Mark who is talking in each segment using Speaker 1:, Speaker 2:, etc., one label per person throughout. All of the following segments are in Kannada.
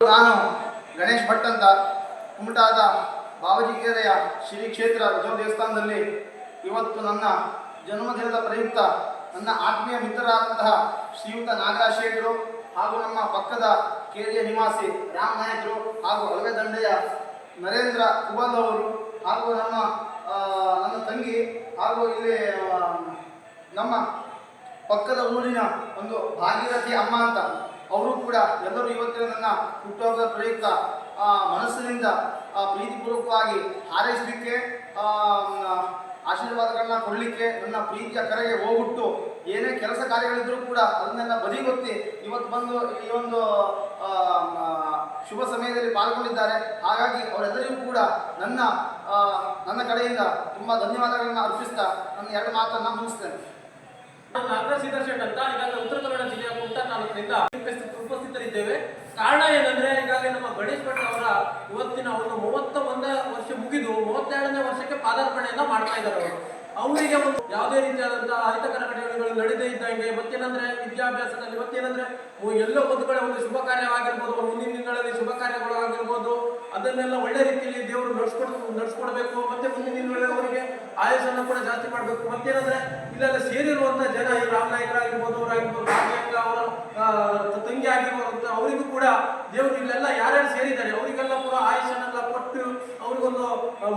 Speaker 1: ನಾನು ಗಣೇಶ್ ಭಟ್ ಅಂತ ಕುಮಟಾದ ಬಾವಜಿಕೆರೆಯ ಶ್ರೀ ಕ್ಷೇತ್ರ ದೇವಸ್ಥಾನದಲ್ಲಿ ಇವತ್ತು ನನ್ನ ಜನ್ಮದಿನದ ಪ್ರಯುಕ್ತ ನನ್ನ ಆತ್ಮೀಯ ಮಿತ್ರರಾದಂತಹ ಶ್ರೀಯುತ ನಾಗರಾಜ್ ಶೇಟ್ರು ಹಾಗೂ ನಮ್ಮ ಪಕ್ಕದ ಕೇರಿಯ ನಿವಾಸಿ ರಾಮ್ ನಾಯಕರು ಹಾಗೂ ಅಳವೆ ದಂಡೆಯ ನರೇಂದ್ರ ಕುಬಲ್ ಅವರು ಹಾಗೂ ನನ್ನ ತಂಗಿ ಹಾಗೂ ಇಲ್ಲಿ ನಮ್ಮ ಪಕ್ಕದ ಊರಿನ ಒಂದು ಭಾಗೀರಥಿ ಅಮ್ಮ ಅಂತ ಅವರು ಕೂಡ ಎಲ್ಲರೂ ಇವತ್ತಿನ ನನ್ನ ಹುಟ್ಟುಹಬ್ಬದ ಪ್ರಯುಕ್ತ ಮನಸ್ಸಿನಿಂದ ಪ್ರೀತಿಪೂರ್ವಕವಾಗಿ ಹಾರೈಸಲಿಕ್ಕೆ ಆಶೀರ್ವಾದಗಳನ್ನ ಕೊಡಲಿಕ್ಕೆ ನನ್ನ ಪ್ರೀತಿಯ ಕರೆಗೆ ಹೋಗ್ಬಿಟ್ಟು ಏನೇ ಕೆಲಸ ಕಾರ್ಯಗಳಿದ್ರೂ ಕೂಡ ಅದನ್ನೆಲ್ಲ ಬದಿಗೊತ್ತಿ ಇವತ್ತು ಬಂದು ಈ ಒಂದು ಶುಭ ಸಮಯದಲ್ಲಿ ಪಾಲ್ಗೊಂಡಿದ್ದಾರೆ. ಹಾಗಾಗಿ ಅವರೆಲ್ಲರಿಗೂ ಕೂಡ ನನ್ನ ಕಡೆಯಿಂದ ತುಂಬ ಧನ್ಯವಾದಗಳನ್ನು ಅರ್ಪಿಸ್ತಾ ನನ್ನ ಎರಡು ಮಾತನ್ನು ಮುಗಿಸ್ತೇನೆ.
Speaker 2: ನಾಗರಾಜ್ ಶೆಟ್ ಅಂತ ಈಗಾಗಲೇ ಉತ್ತರ ಕನ್ನಡ ಜಿಲ್ಲೆಯ ಕುಮಟಾ ತಾಲೂಕಿನಿಂದ ಉಪಸ್ಥಿತರಿದ್ದೇವೆ. ಕಾರಣ ಏನಂದ್ರೆ ಈಗಾಗಲೇ ನಮ್ಮ ಗಣೇಶ್ ಭಟ್ ಅವರ ಇವತ್ತಿನ ಒಂದು 31 ವರ್ಷ ಮುಗಿದು 32ನೇ ವರ್ಷಕ್ಕೆ ಪಾದಾರ್ಪಣೆಯನ್ನ ಮಾಡ್ತಾ ಇದ್ದಾರೆ. ಅವರಿಗೆ ಒಂದು ಯಾವುದೇ ರೀತಿಯಾದಂತಹ ಅಹಿತಕರ ಘಟನೆಗಳು ನಡೆದೇ ಇದ್ದಂಗೆ ಮತ್ತೇನಂದ್ರೆ ವಿದ್ಯಾಭ್ಯಾಸದಲ್ಲಿ ಮತ್ತೇನಂದ್ರೆ ಎಲ್ಲೋ ಒಂದು ಕಡೆ ಒಂದು ಶುಭ ಕಾರ್ಯವಾಗಿರ್ಬೋದು, ಮುಂದಿನ ದಿನಗಳಲ್ಲಿ ಶುಭ ಕಾರ್ಯಗಳು ಆಗಿರ್ಬೋದು, ಅದನ್ನೆಲ್ಲ ಒಳ್ಳೆ ರೀತಿಯಲ್ಲಿ ದೇವರು ನಡ್ಸ್ಕೊಡ್ಬೇಕು. ಮತ್ತೆ ಮುಂದಿನ ದಿನಗಳಲ್ಲಿ ಅವರಿಗೆ ಆಯಸ್ಸನ್ನು ಕೂಡ ಜಾಸ್ತಿ ಮಾಡಬೇಕು. ಮತ್ತೇನಂದ್ರೆ ಇಲ್ಲೆಲ್ಲ ಸೇರಿರುವಂತಹ ಜನ ಈ ರಾಮ್ ನಾಯಕರಾಗಿರ್ಬೋದು, ಅವರಾಗಿರ್ಬೋದು, ಅವರ ತಂಗಿ ಆಗಿರುವಂತ ಅವರಿಗೂ ಕೂಡ ದೇವರು ಇಲ್ಲೆಲ್ಲ ಯಾರ್ಯಾರು ಸೇರಿದ್ದಾರೆ ಅವರಿಗೆಲ್ಲ ಕೂಡ ಆಯುಷನ್ನೆಲ್ಲ ಕೊಟ್ಟು ಅವ್ರಿಗೊಂದು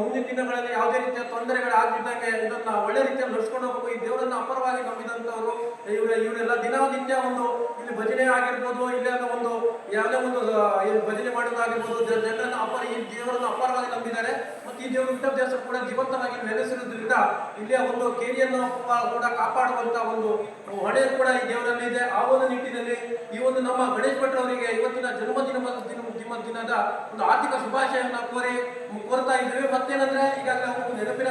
Speaker 2: ಮುಂದಿನ ದಿನಗಳಲ್ಲಿ ಯಾವುದೇ ರೀತಿಯ ತೊಂದರೆಗಳಾಗಿದ್ದಂಗೆ ಇದನ್ನ ಒಳ್ಳೆ ರೀತಿಯಲ್ಲಿ ನಡ್ಸ್ಕೊಂಡು ಹೋಗ್ಬೇಕು. ಈ ದೇವರನ್ನ ಅಪರವಾಗಿ ನಂಬಿದಂತವರು ಇವರೆಲ್ಲ ದಿನನಿತ್ಯ ಒಂದು ಇಲ್ಲಿ ಭಜನೆ ಆಗಿರ್ಬೋದು, ಇಲ್ಲೆಲ್ಲ ಒಂದು ಯಾವುದೇ ಒಂದು ಭಜನೆ ಮಾಡೋದಾಗಿರ್ಬೋದು, ಜನರನ್ನ ಈ ದೇವರನ್ನು ಅಪಾರವಾಗಿ ನಂಬಿದ್ದಾರೆ. ಮತ್ತು ಈ ದೇವರು ವಿದ್ಯಾಭ್ಯಾಸ ಕೂಡ ಜೀವಂತವಾಗಿ ನೆಲೆಸಿರುವುದರಿಂದ ಇಲ್ಲಿಯ ಒಂದು ಕೇರಿಯನ್ನು ಕೂಡ ಕಾಪಾಡುವಂತ ಒಂದು ಹೊಣೆ ಕೂಡ ಈ ದೇವರಲ್ಲಿ ಇದೆ. ಆ ಒಂದು ನಿಟ್ಟಿನಲ್ಲಿ ಈ ಒಂದು ನಮ್ಮ ಗಣೇಶ್ ಭಟ್ ಅವರಿಗೆ ಇವತ್ತಿನ ಜನ್ಮದಿನದ ಒಂದು ಆರ್ಥಿಕ ಶುಭಾಶಯನ್ನ ಕೋರ್ತಾ ಇದ್ದೇವೆ. ಮತ್ತೇನಂದ್ರೆ ಈಗಾಗಲೇ ಅವರು ನೆನಪಿನ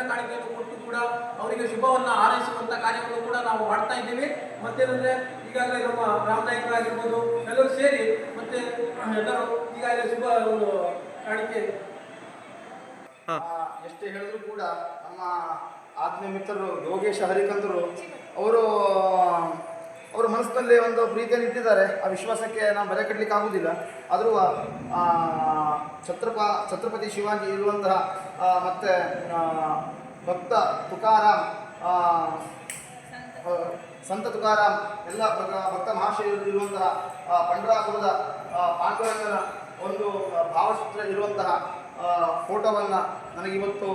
Speaker 2: ಕಾಣಿಕೆಯನ್ನು ಕೊಟ್ಟು ಕೂಡ ಅವರಿಗೆ ಶುಭವನ್ನ ಹಾರೈಸುವಂತ ಕಾರ್ಯವನ್ನು ಕೂಡ ನಾವು ಮಾಡ್ತಾ ಇದ್ದೀವಿ. ಮತ್ತೇನಂದ್ರೆ ಈಗಾಗಲೇ ನಮ್ಮ ರಾಮ್ ನಾಯಕರಾಗಿರ್ಬೋದು ಎಲ್ಲರೂ ಸೇರಿ ಮತ್ತೆ ಎಲ್ಲರೂ ಈಗಾಗಲೇ ಶುಭ ಒಂದು ಕಾಣಿಕೆ
Speaker 1: ಎಷ್ಟೇ ಹೇಳಿದ್ರು ಕೂಡ ನಮ್ಮ ಆತ್ಮೀಯ ಮಿತ್ರರು ಯೋಗೇಶ್ ಹರಿಕಂತರು ಅವರ ಮನಸ್ಸಿನಲ್ಲಿ ಒಂದು ಪ್ರೀತಿಯನ್ನು ಇಟ್ಟಿದ್ದಾರೆ. ಆ ವಿಶ್ವಾಸಕ್ಕೆ ನಾವು ಬೆಲೆ ಕಟ್ಟಲಿಕ್ಕೆ ಆಗುವುದಿಲ್ಲ. ಆದರೂ ಛತ್ರಪತಿ ಶಿವಾಜಿ ಇರುವಂತಹ ಮತ್ತು ಭಕ್ತ ತುಕಾರಾಮ್, ಸಂತ ತುಕಾರಾಮ್ ಎಲ್ಲ ಭಕ್ತ ಮಹಾಶಯರು ಇರುವಂತಹ ಪಂಡರಾಪುರದ ಪಾಂಡುರಂಗನ ಒಂದು ಭಾವಚಿತ್ರ ಇರುವಂತಹ ಫೋಟೋವನ್ನು ನನಗಿವತ್ತು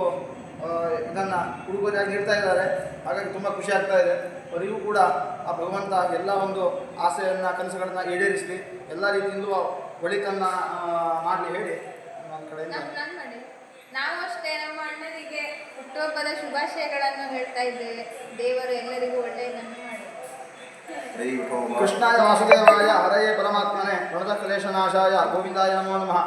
Speaker 1: ಇದನ್ನು ಉಡುಗೊರೆಯಾಗಿ ನೀಡ್ತಾ ಇದ್ದಾರೆ. ಹಾಗಾಗಿ ತುಂಬ ಖುಷಿ ಆಗ್ತಾ ಇದೆ. ಅವರಿಗೂ ಕೂಡ ಆ ಭಗವಂತ ಎಲ್ಲ ಒಂದು ಆಸೆಯನ್ನು ಕನಸುಗಳನ್ನು ಈಡೇರಿಸಲಿ, ಎಲ್ಲ ರೀತಿಯಿಂದಲೂ ಒಳಿತನ್ನು ಮಾಡಲಿ ಹೇಳಿ ನನ್ನ ಕಡೆಯಿಂದ
Speaker 3: ನಾವು ಅಷ್ಟೇ ನಮ್ಮ ಅಣ್ಣನಿಗೆ ಹುಟ್ಟುಹಬ್ಬದ ಶುಭಾಶಯಗಳನ್ನು ಹೇಳ್ತಾ ಇದ್ದೇವೆ. ದೇವರು ಎಲ್ಲರಿಗೂ ಒಳ್ಳೆಯದನ್ನು ಮಾಡಿ.
Speaker 1: ಕೃಷ್ಣಾಯ ವಾಸುದೇವಾಯ ಹರಯೇ ಪರಮಾತ್ಮನೇ ಪ್ರಣತ ಕ್ಲೇಶನಾಶಾಯ ಗೋವಿಂದಾಯ ನಮೋ ನಮಃ.